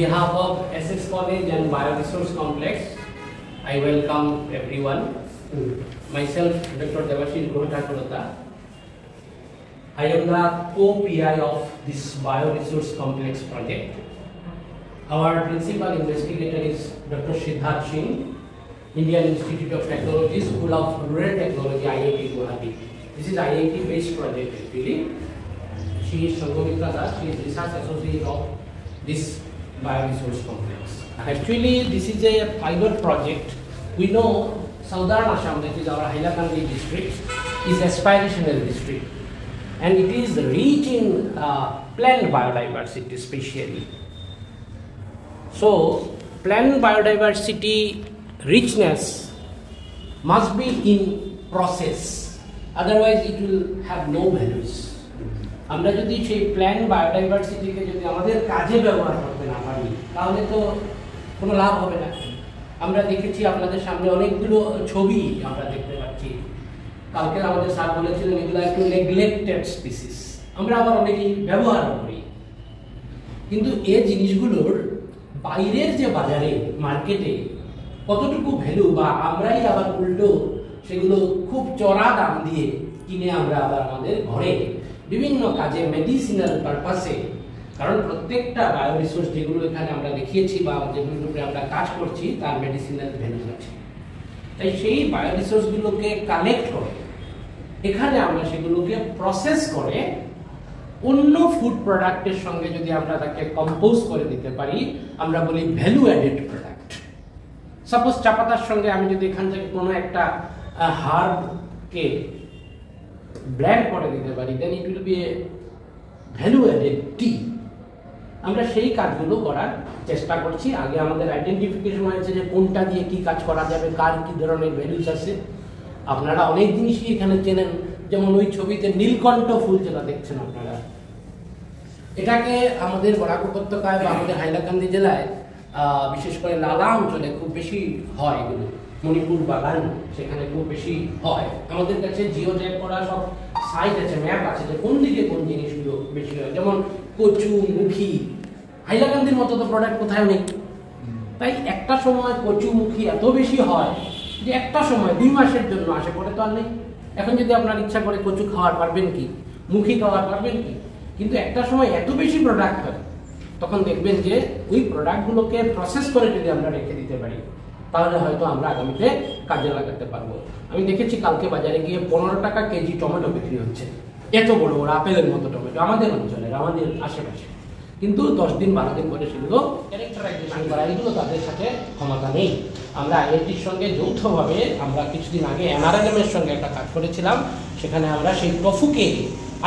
behalf of SS College and Bioresource Complex, I welcome everyone. Myself, Dr. Devashish Gohatakurata. I am the co-PI of this Bioresource Complex project. Our principal investigator is Dr. Siddharth Singh, Indian Institute of Technology, School of Rural Technology, IIT Guwahati. This is IIT based project actually. She is Sanghamitra Das, she is research associate of this Bioresource Complex. Actually, this is a pilot project. We know Southern Assam, that is our Hailakandi district, is aspirational district, and it is rich in plant biodiversity especially. So, plant biodiversity richness must be in process, otherwise it will have no values. আমরা যদি সেই plant বায়োডাইভার্সিটিকে যদি আমাদের কাজে ব্যবহার করতে না পারি তাহলে তো কোনো লাভ হবে না। আমরা দেখেছি আপনাদের সামনে অনেকগুলো ছবি আমরা দেখতে পাচ্ছি। কালকে আমাদের স্যার বলেছিলেন এগুলো একটু নেগলেক্টেড স্পিসিস, আমরা আবার অনেকেই ব্যবহার করি, কিন্তু এই জিনিসগুলোর বাইরের যে বাজারে মার্কেটে কতটুকু ভ্যালু, বা আমরাই আবার উল্টো সেগুলো খুব চড়া দাম দিয়ে কিনে আমরা আবার আমাদের ঘরে বিভিন্ন কাজে মেডিসিনাল পারপাসে, কারণ প্রত্যেকটা বায়োরিসোর্স যেগুলো এখানে আমরা দেখিয়েছি বা যেগুলোর উপরে আমরা কাজ করছি তার মেডিসিনাল ভ্যালু আছে। তাই সেই বায়োরিসোর্সগুলোকে কালেক্ট করে এখানে আমরা সেগুলোকে প্রসেস করে অন্য ফুড প্রোডাক্টের সঙ্গে যদি আমরা তাকে কম্পোজ করে দিতে পারি, আমরা বলি ভ্যালু অ্যাডেড প্রোডাক্ট। সাপোজ চা পাতার সঙ্গে আমি যদি এখান থেকে কোনো একটা হার্বকে ব্ল্যান্ড করে দিতে পারি, then it will be a value added tea. আমরা সেই কাজগুলো করার চেষ্টা করছি। আগে আমাদের আইডেন্টিফিকেশন হয়েছে যে কোনটা দিয়ে কি কাজ করা যাবে, কার কি ধরনের ভ্যালুস আছে। আপনারা অনেক জিনিসই এখানে চেনেন, যেমন ওই ছবিতে নীলকণ্ঠ ফুল যেটা দেখছেন আপনারা, এটাকে আমাদের বরাক উপত্যকায় বা আমাদের হাইলাকান্দি জেলায় বিশেষ করে লালা অঞ্চলে খুব বেশি হয় এগুলো। মণিপুর বাগান সেখানে খুব বেশি হয়। আমাদের কাছে জিও ট্যাগ করা সব সাইট আছে, ম্যাপ আছে যে কোন দিকে কোন জিনিসগুলো বেশি হয়। যেমন কচু মুখী, হাইলাকান্দির মতো তো প্রোডাক্ট কোথাও নেই। তাই একটা সময় কচু মুখী এত বেশি হয় যে একটা সময় 2 মাসের জন্য আসে, পরে তো আর নেই। এখন যদি আপনার ইচ্ছা করে কচু খাওয়ার পারবেন কি, মুখী খাওয়ার পারবেন কি, কিন্তু একটা সময় এত বেশি প্রোডাক্ট হয় তখন দেখবেন যে ওই প্রোডাক্টগুলোকে প্রসেস করে যদি আমরা রেখে দিতে পারি তাহলে হয়তো আমরা আগামীতে কাজে লাগাতে পারবো। আমি দেখেছি কালকে বাজারে গিয়ে 15 টাকা কেজি টমেটো বিক্রি হচ্ছে, এত বড় বড় আপেলের মতো টমেটো আমাদের অঞ্চলের, আমাদের আশেপাশে, কিন্তু 10 দিন 12 দিন পরে সেগুলো ক্যারেক্টারাইজেশন করা, এগুলো তাদের সাথে ক্ষমতা নেই। আমরা আইআইটির সঙ্গে যৌথভাবে আমরা কিছুদিন আগে এনআরএলএম এর সঙ্গে একটা কাজ করেছিলাম, সেখানে আমরা সেই টফুকে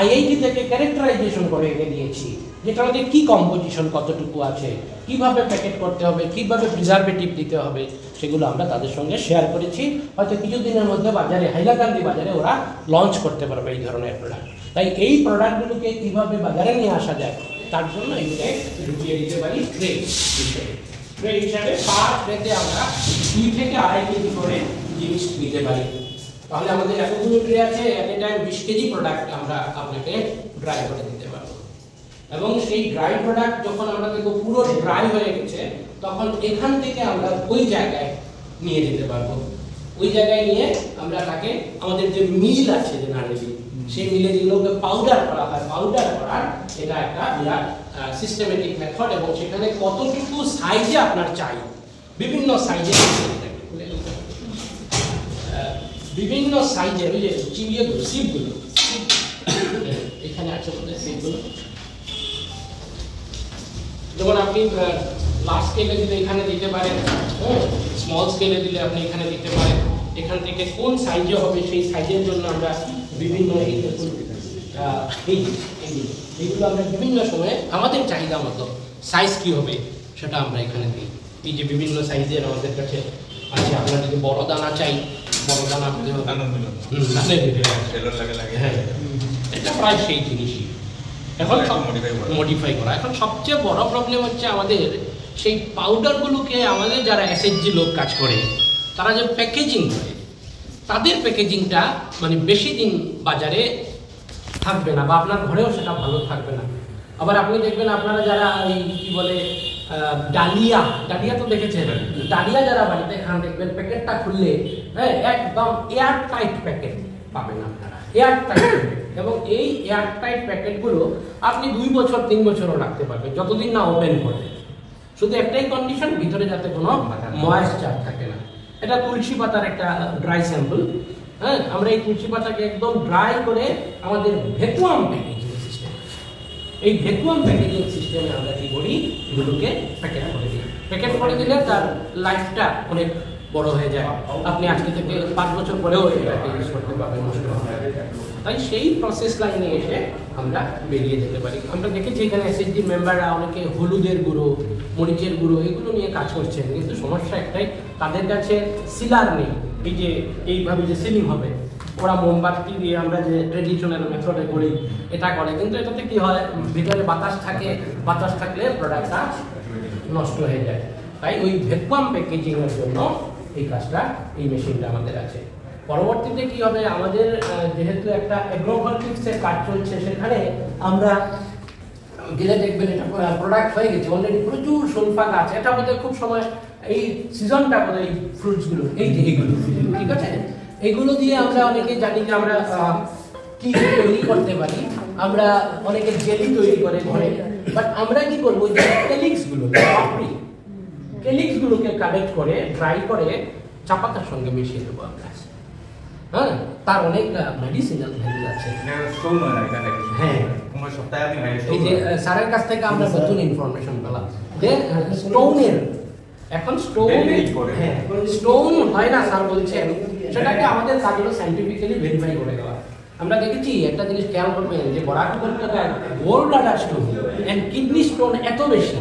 আইআইটি থেকে ক্যারেক্টারাইজেশন করে এনে দিয়েছি, যেটা আমাদের কি কম্পোজিশন কতটুকু আছে, কিভাবে প্যাকেট করতে হবে, কিভাবে প্রিজারভেটিভ দিতে হবে, সেগুলো আমরা তাদের সঙ্গে শেয়ার করেছি। হয়তো কিছুদিনের মধ্যে বাজারে, হাইলাকান্দি বাজারে ওরা লঞ্চ করতে পারবে এই ধরনের প্রোডাক্ট। তাই এই প্রোডাক্টগুলোকে কিভাবে বাজারে নিয়ে আসা যায় তার জন্য এগুলো ঢুকিয়ে দিতে পারি ট্রে হিসেবে। ট্রে হিসাবে পার ট্রেতে আমরা 2 থেকে 2.5 কেজি করে জিনিস নিতে পারি। তাহলে আমাদের এতগুলো ট্রে আছে, এট এ টাইম 20 কেজি প্রোডাক্ট আমরা আপনাকে ড্রাই করে দিতে পারবো। এবং সেই ড্রাই প্রোডাক্ট যখন আমরা দেখবো পুরো ড্রাই হয়ে গেছে, তখন এখান থেকে আমরা ওই জায়গায় নিয়ে যেতে পারবো। ওই জায়গায় নিয়ে আমরা তাকে আমাদের যে মিল আছে জেনারেলি, সেই মিলে যেগুলোকে পাউডার করা হয়, পাউডার করার এটা একটা বিরাট সিস্টেমেটিক মেথড। এবং সেখানে কতটুকু সাইজে আপনার চাই, বিভিন্ন সাইজে বিভিন্ন সাইজের ওই যে চিবিয়েগুলো সিপগুলো এখানে আছে বলে সিপগুলো, যেমন আপনি লার্জ স্কেলে দিলে এখানে দিতে পারেন, স্মল স্কেলে দিলে আপনি এখানে দিতে পারেন। এখান থেকে কোন সাইজে হবে সেই সাইজের জন্য আমরা বিভিন্ন এইগুলো আমরা বিভিন্ন সময়ে আমাদের চাহিদা মতো সাইজ কি হবে সেটা আমরা এখানে দিই। এই যে বিভিন্ন সাইজের আমাদের কাছে আছে, আমরা যদি বড় দানা চাই, বড় দানা হ্যাঁ, এটা প্রায় সেই জিনিসই এখন মডিফাই করা। এখন সবচেয়ে বড় প্রবলেম হচ্ছে আমাদের সেই পাউডারগুলোকে, আমাদের যারা এসএইচজি লোক কাজ করে তারা যে প্যাকেজিং করে, তাদের প্যাকেজিংটা মানে বেশি দিন বাজারে থাকবে না, বা আপনার ঘরেও সেটা ভালো থাকবে না। আবার আপনি দেখবেন আপনারা যারা এই কি বলে ডালিয়া, ডালিয়া তো দেখেছেন, ডালিয়া যারা বাড়িতে খান দেখবেন প্যাকেটটা খুললে একদম এয়ার টাইট প্যাকেট পাবেন আপনারা, এয়ার টাইট প্যাকেট। এবং এই এয়ার টাইট প্যাকেটগুলো আপনি 2 বছর 3 বছরও রাখতে পারবেন, যতদিন না ওপেন করবেন। শুধু একটাই কন্ডিশন, ভিতরে যাতে কোনো ময়েশ্চার থাকে না। এটা তুলসী পাতার একটা ড্রাই স্যাম্পল। হ্যাঁ, আমরা এই তুলসী পাতাকে একদম ড্রাই করে আমাদের ভ্যাকুয়াম প্যাকেজিং সিস্টেম, এই ভ্যাকুয়াম প্যাকেজিং সিস্টেমে আমরা কি করি, এগুলোকে প্যাকেট করে দিই। প্যাকেট করে দিলে তার লাইফটা অনেক বড় হয়ে যায়। আপনি আজকে থেকে 5 বছর পরেও এটাকে ইউজ করতে পারবেন, নষ্ট হবে না। তাই সেই প্রসেস লাইনে এসে আমরা বেরিয়ে যেতে পারি। আমরা দেখেছি এখানে এসএসজি মেম্বাররা অনেকে হলুদের গুঁড়ো, মরিচের গুঁড়ো এগুলো নিয়ে কাজ করছেন, কিন্তু সমস্যা একটাই, তাদের কাছে সিলার নেই। এই যে এইভাবে যে সিলিং হবে, ওরা মোমবাতি দিয়ে আমরা যে ট্রেডিশনাল মেথডে করি এটা করে, কিন্তু এটাতে কি হয়, ভিতরে বাতাস থাকে, বাতাস থাকলে প্রোডাক্টটা নষ্ট হয়ে যায়। তাই ওই ভ্যাকুয়াম প্যাকেজিং এর জন্য এই কাজটা, এই মেশিনটা আমাদের আছে। পরবর্তীতে কি হবে, আমাদের যেহেতু একটা অ্যাগ্রোভলটিক্সের কাজ চলছে, সেখানে আমরা গেলে দেখবেন এটা প্রোডাক্ট হয়ে গেছে অলরেডি, প্রচুর সলফা গাছ। এটা বোধহয় খুব সময় এই সিজনটা বোধহয় এই ফ্রুটসগুলো, এই যে এইগুলো, ঠিক আছে, এগুলো দিয়ে আমরা অনেকে জানি যে আমরা কি তৈরি করতে পারি। আমরা অনেকে জেলি তৈরি করে ঘরে, বাট আমরা কি করবো, যে কেলিক্সগুলো, কেলিক্সগুলোকে কালেক্ট করে ড্রাই করে চা পাতার সঙ্গে মিশিয়ে দেবো আমরা। হ্যাঁ, তার অনেক মেডিসিনাল ভ্যালু আছে। হ্যাঁ, এই যে স্যারের কাছ থেকে আমরা নতুন ইনফরমেশন পেলাম যে স্টোনের, এখন স্টোন, হ্যাঁ স্টোন হয় না স্যার বলছেন, সেটাকে আমাদের কাজগুলো সাইন্টিফিক্যালি ভেরিফাই করে দেওয়া। আমরা দেখেছি একটা জিনিস খেয়াল করবেন যে বরাক উপত্যকায় gall bladder stone and kidney stone এত বেশি,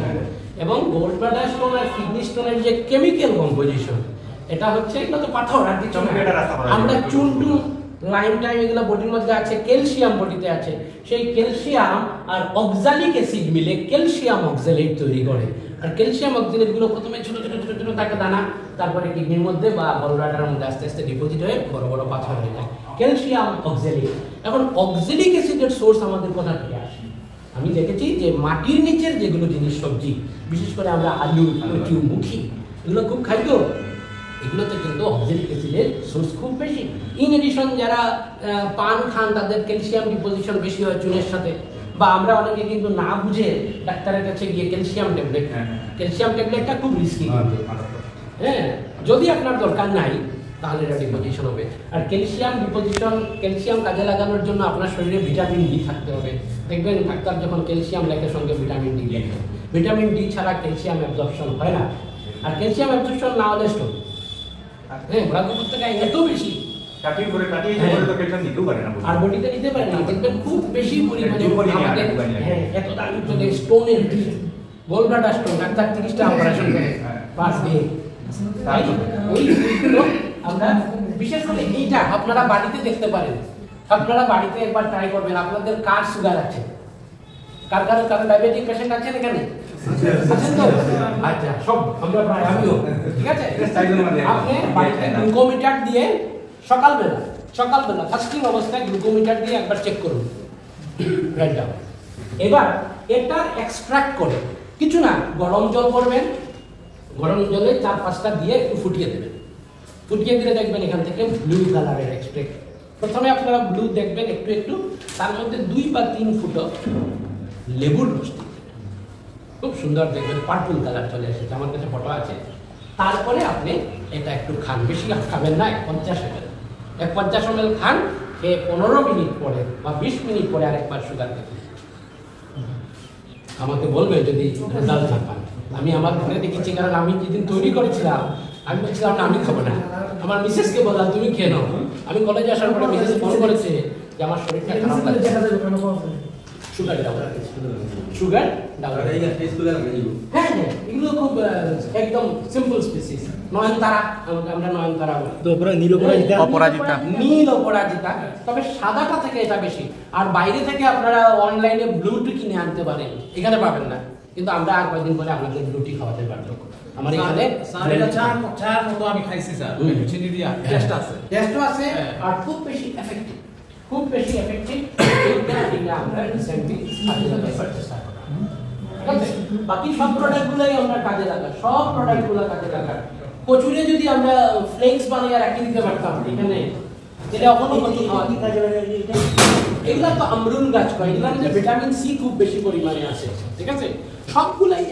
এবং গোল্ড ব্লাডার স্টোন আর কিডনি স্টোনের যে কেমিক্যাল কম্পোজিশন, এটা হচ্ছে, এগুলো তো পাথর আর কিছু না। আমরা চুনটু লাইম টাইম এগুলো বডির মধ্যে আছে, ক্যালসিয়াম বডিতে আছে, সেই ক্যালসিয়াম আর অক্সালিক অ্যাসিড মিলে ক্যালসিয়াম অক্সালেট তৈরি করে। আর ক্যালসিয়াম অক্সালেট গুলো প্রথমে ছোট ছোট ছোট ছোট থাকে দানা, তারপরে কিডনির মধ্যে বা গলব্লাডারের মধ্যে আস্তে আস্তে ডিপোজিট হয়ে বড় বড় পাথর হয়ে যায়, ক্যালসিয়াম অক্সালেট। এখন অক্সালিক অ্যাসিডের সোর্স আমাদের কোথা থেকে আসে? আমি দেখেছি যে মাটির নিচের যেগুলো জিনিস, সবজি, বিশেষ করে আমরা আলু, কচু, মুখি, এগুলো খুব খাই তো, এগুলোতে কিন্তু অক্সালিক অ্যাসিডের সোর্স খুব বেশি। ইন এডিশন যারা পান খান তাদের ক্যালসিয়াম ডিপোজিশন বেশি হয় চুনের সাথে, বা আমরা অনেকে কিন্তু না বুঝে ডাক্তারের কাছে গিয়ে ক্যালসিয়াম ট্যাবলেট, ক্যালসিয়াম ট্যাবলেটটা খুব রিস্কি। হ্যাঁ, যদি আপনার দরকার নাই তাহলে এটা ডিপোজিশন হবে। আর ক্যালসিয়াম ডিপোজিশন, ক্যালসিয়াম কাজে লাগানোর জন্য আপনার শরীরে ভিটামিন ডি থাকতে হবে। দেখবেন ডাক্তার যখন ক্যালসিয়াম লেখে সঙ্গে ভিটামিন ডি লেখে, ভিটামিন ডি ছাড়া ক্যালসিয়াম অ্যাবজর্পশন হয় না। আর ক্যালসিয়াম অ্যাবজর্পশন না হলে স্টোন। হ্যাঁ, বরাক উপত্যকায় এত বেশি আর বডিতে নিতে পারে না, দেখবেন খুব বেশি পরিমাণে এত দামি স্টোনের গোল্ড ব্লাডার স্টোন, ডাক্তার 30টা অপারেশন করে পাস দিয়ে। আমরা বিশেষ করে এইটা আপনারা বাড়িতে দেখতে পারেন, আপনারা বাড়িতে একবার ট্রাই করবেন। আপনাদের কার সুগার আছে? কার ডায়াবেটিক পেশেন্ট আছেন এখানে? আছেন তো? আচ্ছা, সব আমরা প্রায়, আমিও, ঠিক আছে। আপনি বাড়িতে গ্লুকোমিটার দিয়ে সকালবেলা ফাস্টিং অবস্থায় গ্লুকোমিটার দিয়ে একবার চেক করুন ব্লাডটা। এবার এটা এক্সট্রাক্ট করে কিছু না, গরম জল করবেন, গরম জলে 4-5টা দিয়ে একটু ফুটিয়ে দেবেন। ফুটিয়ে দিলে দেখবেন এখান থেকে ব্লু কালারের এক্সট্রাক্ট। প্রথমে আপনারা ব্লু দেখবেন একটু একটু, তার মধ্যে 2 বা 3 ফুটো লেবুর রস দিবেন, খুব সুন্দর দেখবেন পার্পল কালার চলে এসেছে, আমার কাছে ফটো আছে। তারপরে আপনি এটা একটু খান, বেশি খাবেন না, 50 ml, 50 ml খান, খেয়ে 15 মিনিট পরে বা 20 মিনিট পরে আরেকবার সুগার দেখুন, আমাকে বলবে যদি রেজাল্ট না পান। আমি আমার ঘরে দেখেছি, কারণ আমি যেদিন তৈরি করেছিলাম আমি বলছিলাম না আমি খাবো না, আমার মিসেসকে বললাম তুমি খেয়ে নাও। আমি কলেজে আসার পরে মিসেস ফোন করেছে যে আমার শরীরটা খারাপ লাগছে, সুগার ডাউন, সুগার ডাউন। হ্যাঁ হ্যাঁ, এগুলো খুব একদম সিম্পল স্পিসিস। নয়নতারা, আমরা নয়নতারা বলি, নীল অপরাজিতা, তবে সাদাটা থেকে এটা বেশি। আর বাইরে থেকে আপনারা অনলাইনে ব্লুটি কিনে আনতে পারেন, এখানে পাবেন না, কিন্তু আমরা আর কয়েকদিন পরে আপনাদের ব্লুটি খাওয়াতে পারবো। আমার এখানে চার মতো আমি খাইছি স্যার, চিনি দিয়া, টেস্টও আছে আর খুব বেশি এফেক্টিভ, খুব বেশি এফেক্টিভ। আমরা রিসেন্টলি চেষ্টা করলাম। ঠিক আছে? বাকি সব প্রোডাক্টগুলোই আমরা কাজে লাগা, সব প্রোডাক্টগুলো কাজে লাগা। কচুরে যদি আমরা ফ্লেক্স বানিয়ে রাখি দিতে পারতাম এখানে, তাহলে এখনো কচু খাওয়া কি কাজে লাগে এটা? এগুলা তো আমরুল গাছ কয়, এগুলোর মধ্যে ভিটামিন সি খুব বেশি পরিমাণে আছে, ঠিক আছে? সবগুলাই